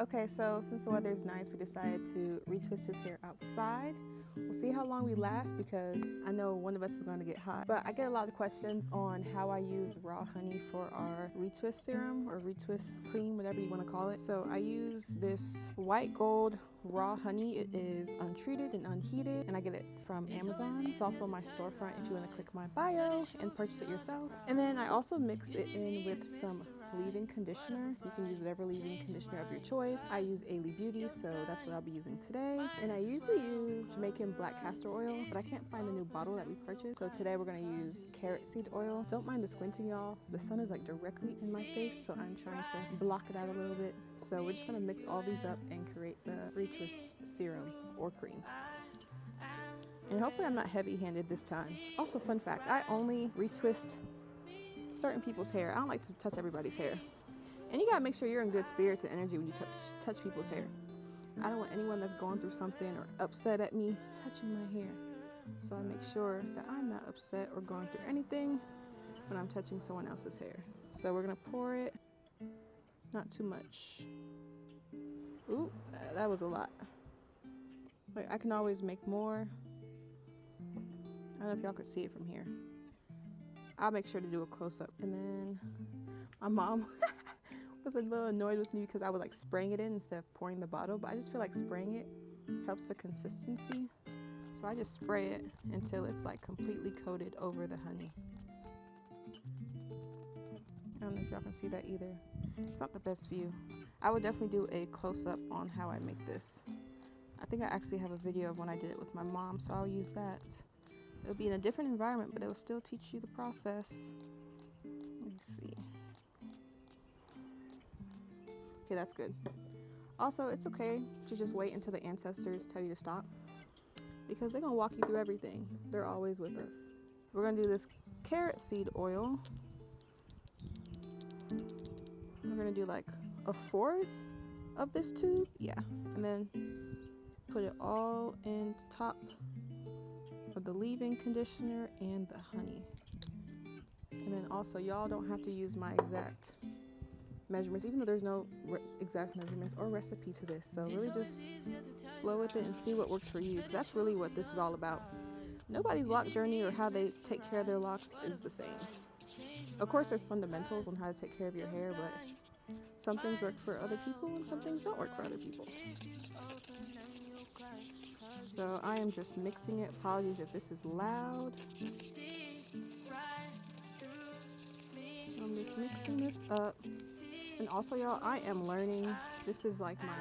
Okay, so since the weather's nice, we decided to retwist his hair outside. We'll see how long we last because I know one of us is going to get hot. But I get a lot of questions on how I use raw honey for our retwist serum or retwist cream, whatever you want to call it. So I use this white gold raw honey. It is untreated and unheated, and I get it from Amazon. It's also my storefront if you want to click my bio and purchase it yourself. And then I also mix it in with some leave-in conditioner. You can use whatever leave-in conditioner of your choice. I use Ailey Beauty, so that's what I'll be using today. And I usually use Jamaican black castor oil, but I can't find the new bottle that we purchased. So today we're gonna use carrot seed oil. Don't mind the squinting, y'all. The sun is like directly in my face, so I'm trying to block it out a little bit. So we're just gonna mix all these up and create the retwist serum or cream. And hopefully I'm not heavy-handed this time. Also, fun fact, I only retwist certain people's hair. I don't like to touch everybody's hair. And you gotta make sure you're in good spirits and energy when you touch people's hair. I don't want anyone that's going through something or upset at me touching my hair. So I make sure that I'm not upset or going through anything when I'm touching someone else's hair. So we're gonna pour it, not too much. Ooh, that was a lot. Wait, I can always make more. I don't know if y'all could see it from here. I'll make sure to do a close-up. And then my mom was a little annoyed with me because I was like spraying it in instead of pouring the bottle, but I just feel like spraying it helps the consistency. So I just spray it until it's like completely coated over the honey. I don't know if y'all can see that either. It's not the best view. I would definitely do a close-up on how I make this. I think I actually have a video of when I did it with my mom, so I'll use that. It'll be in a different environment, but it'll still teach you the process. Let me see. Okay, that's good. Also, it's okay to just wait until the ancestors tell you to stop because they're gonna walk you through everything. They're always with us. We're gonna do this carrot seed oil. We're gonna do like a fourth of this tube, yeah. And then put it all in top of the leave-in conditioner and the honey. And then also, y'all don't have to use my exact measurements, even though there's no exact measurements or recipe to this. So really just flow with it and see what works for you, because that's really what this is all about. Nobody's lock journey or how they take care of their locks is the same. Of course, there's fundamentals on how to take care of your hair, but some things work for other people and some things don't work for other people. So I am just mixing it. Apologies if this is loud. So I'm just mixing this up. And also, y'all, I am learning. This is like my...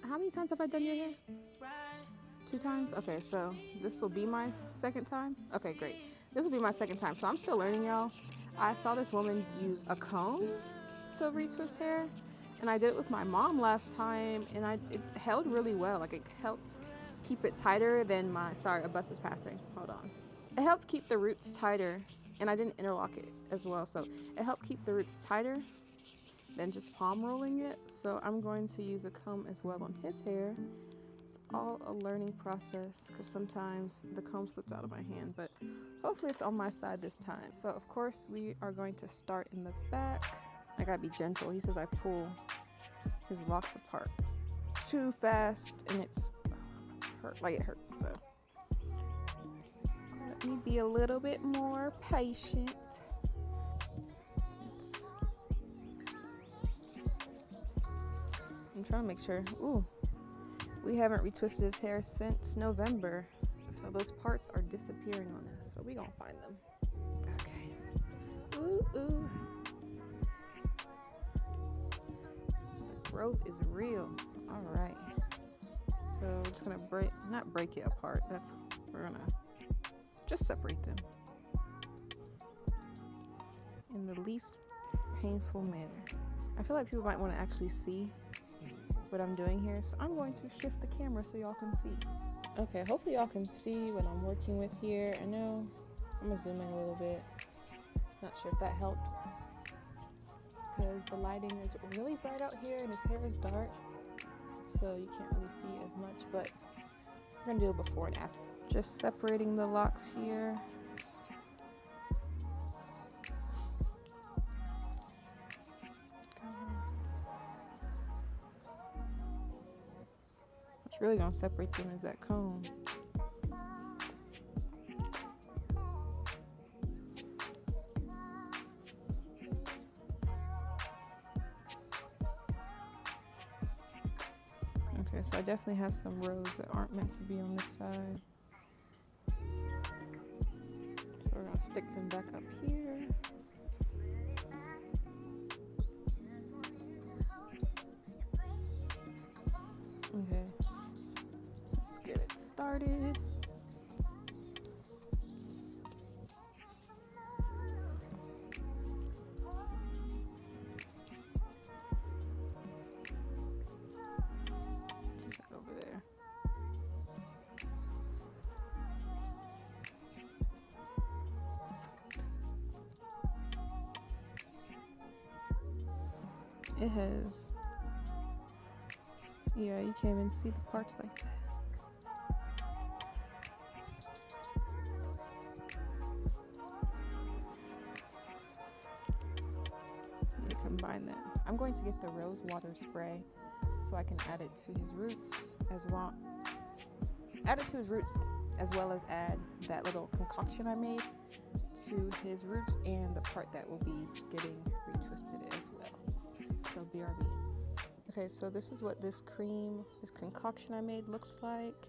How many times have I done your hair? 2 times? Okay, so this will be my second time. Okay, great. This will be my second time. So I'm still learning, y'all. I saw this woman use a comb to retwist hair. And I did it with my mom last time, and it held really well. Like, it helped keep it tighter than my... Sorry, a bus is passing. Hold on. It helped keep the roots tighter, and I didn't interlock it as well. So it helped keep the roots tighter than just palm rolling it. So I'm going to use a comb as well on his hair. It's all a learning process because sometimes the comb slips out of my hand, but hopefully it's on my side this time. So of course we are going to start in the back. I gotta be gentle. He says I pull his locks apart too fast and it's hurt, like it hurts. So let me be a little bit more patient. I'm trying to make sure. Ooh, we haven't retwisted his hair since November, so those parts are disappearing on us, but we gonna find them. Okay. Ooh, ooh. Growth is real. All right, so we're just gonna not break it apart. We're gonna just separate them in the least painful manner. I feel like people might want to actually see what I'm doing here, so I'm going to shift the camera so y'all can see. Okay, hopefully y'all can see what I'm working with here. I know I'm gonna zoom in a little bit. Not sure if that helped, because the lighting is really bright out here and his hair is dark, so you can't really see as much, but we're gonna do it before and after. Just separating the locks here. What's really gonna separate them is that comb. Okay, so I definitely have some rows that aren't meant to be on this side. So we're gonna stick them back up here. Okay, let's get it started. Put that over there. It has, yeah, you can't even see the parts like that. Let me combine that. I'm going to get the rose water spray so I can add it to his roots as well as add that little concoction I made to his roots and the part that will be getting retwisted as well. So BRB. Okay, so this is what this concoction I made looks like.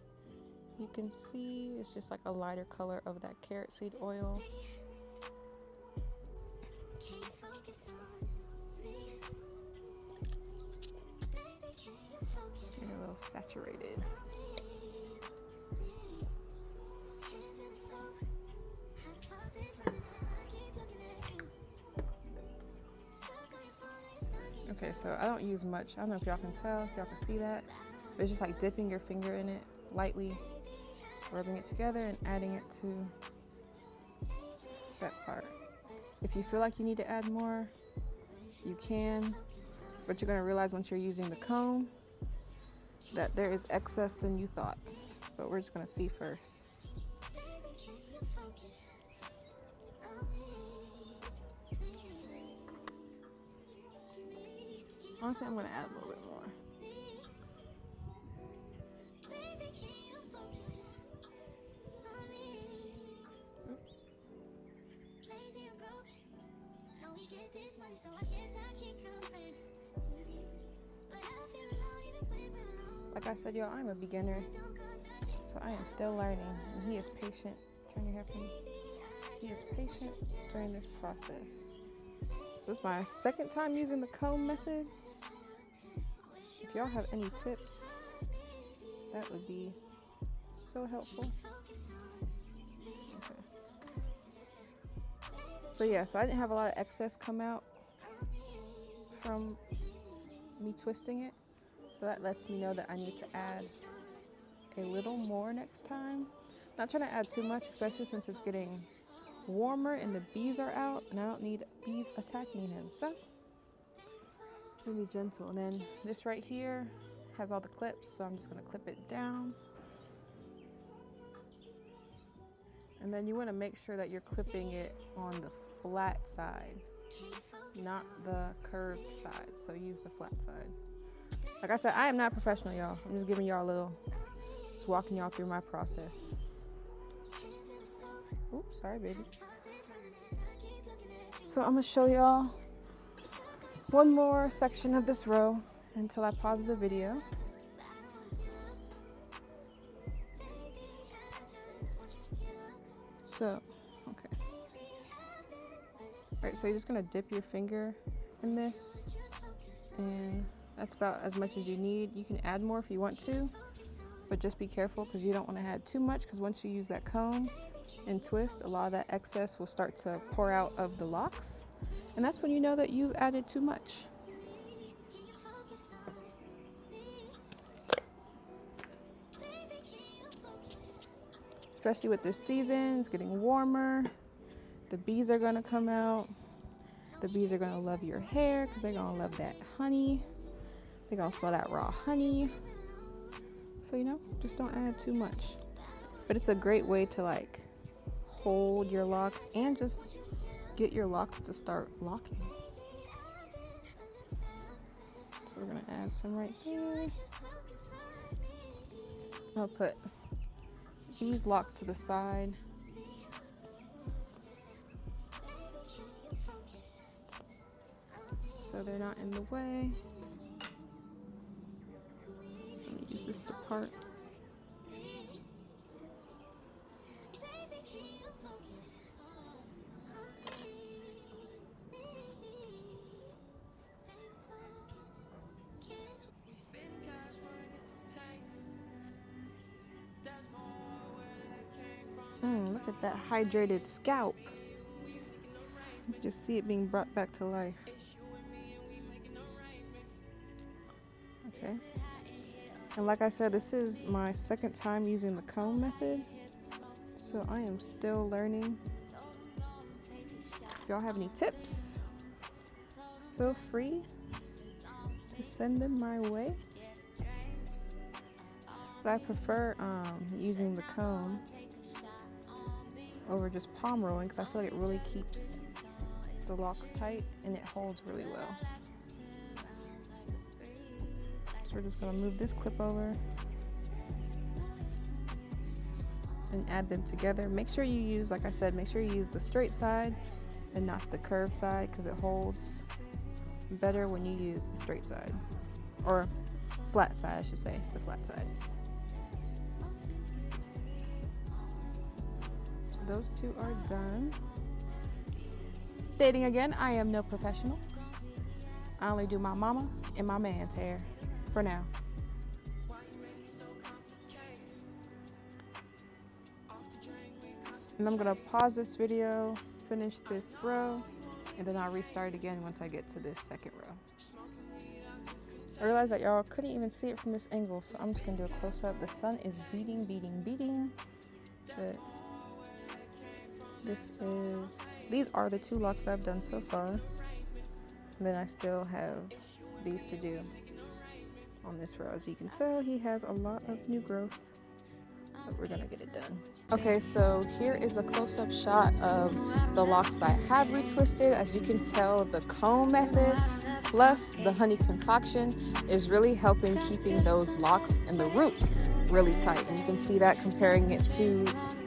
You can see it's just like a lighter color of that carrot seed oil. Get a little saturated. Okay, so I don't use much. I don't know if y'all can tell, if y'all can see that. But it's just like dipping your finger in it lightly, rubbing it together and adding it to that part. If you feel like you need to add more, you can, but you're gonna realize once you're using the comb that there is excess than you thought. But we're just gonna see first. Honestly, I'm gonna add a little bit more. Oops. Like I said, y'all, I'm a beginner, so I am still learning, and he is patient. Turn your hair for me. He is patient during this process. So this is my second time using the comb method. If y'all have any tips, that would be so helpful. Okay. So yeah, so I didn't have a lot of excess come out from me twisting it. So that lets me know that I need to add a little more next time. Not trying to add too much, especially since it's getting warmer and the bees are out and I don't need bees attacking him. So be gentle. And then this right here has all the clips, so I'm just going to clip it down. And then you want to make sure that you're clipping it on the flat side, not the curved side. So use the flat side. Like I said, I am not professional, y'all. I'm just giving y'all a little, just walking y'all through my process. Oops, sorry, baby. So I'm gonna show y'all one more section of this row until I pause the video. So, okay. All right, so you're just gonna dip your finger in this, and that's about as much as you need. You can add more if you want to, but just be careful because you don't want to add too much, because once you use that comb and twist, a lot of that excess will start to pour out of the locks, and that's when you know that you've added too much. Especially with this season, it's getting warmer. The bees are gonna come out. The bees are gonna love your hair because they're gonna love that honey. They're gonna smell that raw honey. So, you know, just don't add too much. But it's a great way to like hold your locks and just get your locks to start locking. So we're gonna add some right here. I'll put these locks to the side. So they're not in the way. Let me use this to part. Look at that hydrated scalp. You just see it being brought back to life. Okay. And like I said, this is my second time using the comb method, so I am still learning. If y'all have any tips, feel free to send them my way. But I prefer using the comb over just palm rolling because I feel like it really keeps the locks tight and it holds really well. So we're just going to move this clip over and add them together. Make sure you use, like I said, make sure you use the straight side and not the curved side because it holds better when you use the straight side, or flat side I should say, the flat side. Those two are done. Stating again, I am no professional. I only do my mama and my man's hair for now. And I'm gonna pause this video, finish this row, and then I'll restart again once I get to this second row. I realized that y'all couldn't even see it from this angle, so I'm just gonna do a close up. The sun is beating, but these are the two locks I've done so far. And then I still have these to do on this row. As you can tell, he has a lot of new growth, but we're gonna get it done. Okay, so here is a close-up shot of the locks I have retwisted. As you can tell, the comb method plus the honey concoction is really helping keeping those locks and the roots really tight. And you can see that comparing it to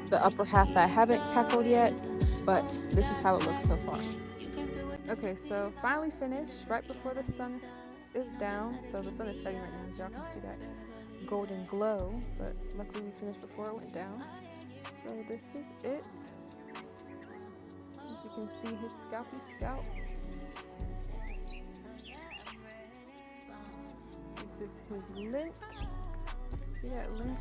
the upper half that I haven't tackled yet, but this is how it looks so far. Okay, so finally finished right before the sun is down. So the sun is setting right now, as y'all can see that golden glow, but luckily we finished before it went down. So this is it. As you can see, his scalpy scalp. This is his lint. See that lint?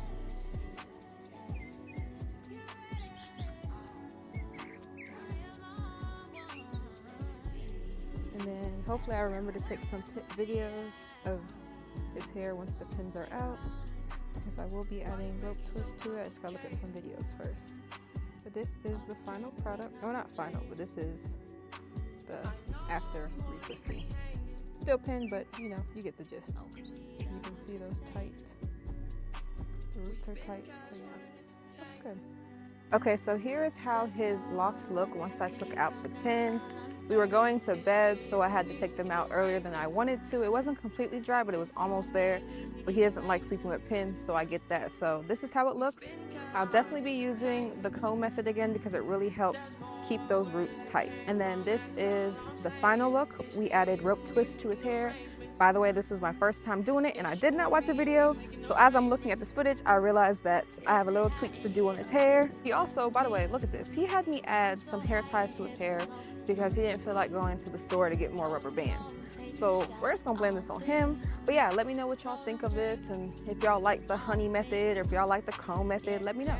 And then hopefully I remember to take some videos of his hair once the pins are out, because I will be adding rope twist to it. I just gotta look at some videos first. But this is the final product. No, not final, but this is the after retwisting. Still pinned, but you know, you get the gist. You can see those tight. The roots are tight, so yeah, looks good. Okay, so here is how his locks look once I took out the pins. We were going to bed, so I had to take them out earlier than I wanted to. It wasn't completely dry, but it was almost there. But he doesn't like sleeping with pins, so I get that. So this is how it looks. I'll definitely be using the comb method again because it really helped keep those roots tight. And then this is the final look. We added rope twist to his hair. By the way, this was my first time doing it and I did not watch a video. So as I'm looking at this footage, I realized that I have a little tweaks to do on his hair. He also, by the way, look at this. He had me add some hair ties to his hair because he didn't feel like going to the store to get more rubber bands. So we're just gonna blame this on him. But yeah, let me know what y'all think of this, and if y'all like the honey method or if y'all like the comb method, let me know.